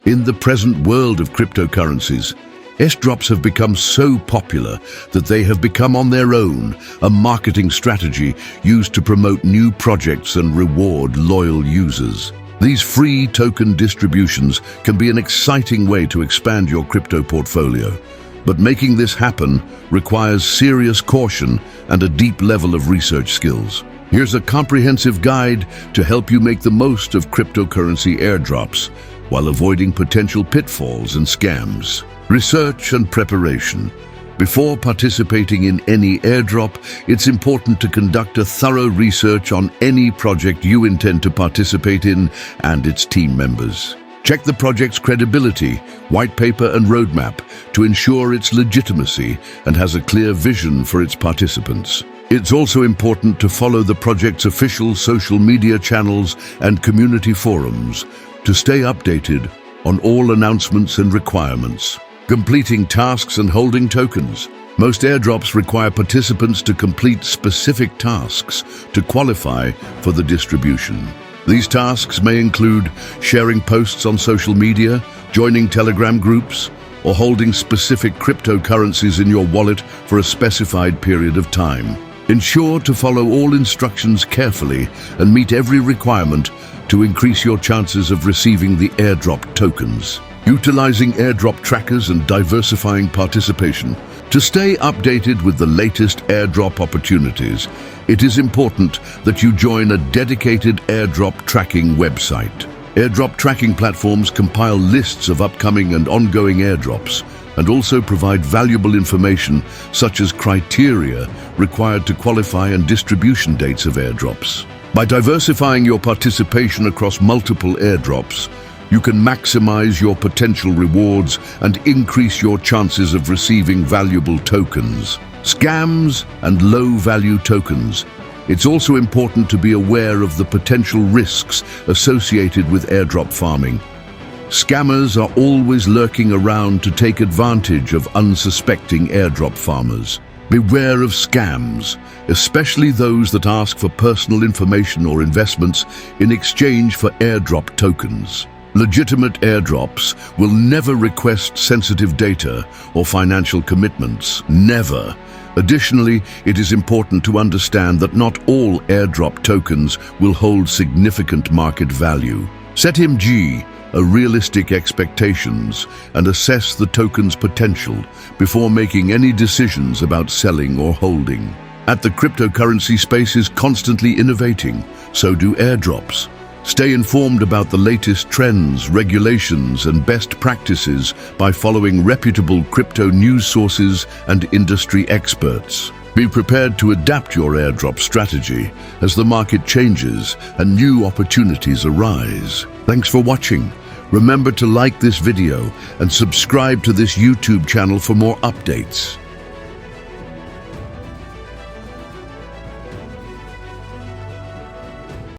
In the present world of cryptocurrencies, airdrops have become so popular that they have become on their own a marketing strategy used to promote new projects and reward loyal users. These free token distributions can be an exciting way to expand your crypto portfolio, but making this happen requires serious caution and a deep level of research skills. Here's a comprehensive guide to help you make the most of cryptocurrency airdrops while avoiding potential pitfalls and scams. Research and preparation. Before participating in any airdrop, it's important to conduct a thorough research on any project you intend to participate in and its team members. Check the project's credibility, white paper and roadmap to ensure its legitimacy and has a clear vision for its participants. It's also important to follow the project's official social media channels and community forums to stay updated on all announcements and requirements. Completing tasks and holding tokens. Most airdrops require participants to complete specific tasks to qualify for the distribution. These tasks may include sharing posts on social media, joining Telegram groups, or holding specific cryptocurrencies in your wallet for a specified period of time. Ensure to follow all instructions carefully and meet every requirement to increase your chances of receiving the airdrop tokens. Utilizing airdrop trackers and diversifying participation. To stay updated with the latest airdrop opportunities, it is important that you join a dedicated airdrop tracking website. Airdrop tracking platforms compile lists of upcoming and ongoing airdrops and also provide valuable information such as criteria required to qualify and distribution dates of airdrops. By diversifying your participation across multiple airdrops, you can maximize your potential rewards and increase your chances of receiving valuable tokens. Scams and low-value tokens. It's also important to be aware of the potential risks associated with airdrop farming. Scammers are always lurking around to take advantage of unsuspecting airdrop farmers. Beware of scams, especially those that ask for personal information or investments in exchange for airdrop tokens. Legitimate airdrops will never request sensitive data or financial commitments. Never. Additionally, it is important to understand that not all airdrop tokens will hold significant market value. Set realistic expectations and assess the token's potential before making any decisions about selling or holding. The cryptocurrency space is constantly innovating, so do airdrops. Stay informed about the latest trends, regulations, and best practices by following reputable crypto news sources and industry experts. Be prepared to adapt your airdrop strategy as the market changes and new opportunities arise. Thanks for watching. Remember to like this video and subscribe to this YouTube channel for more updates.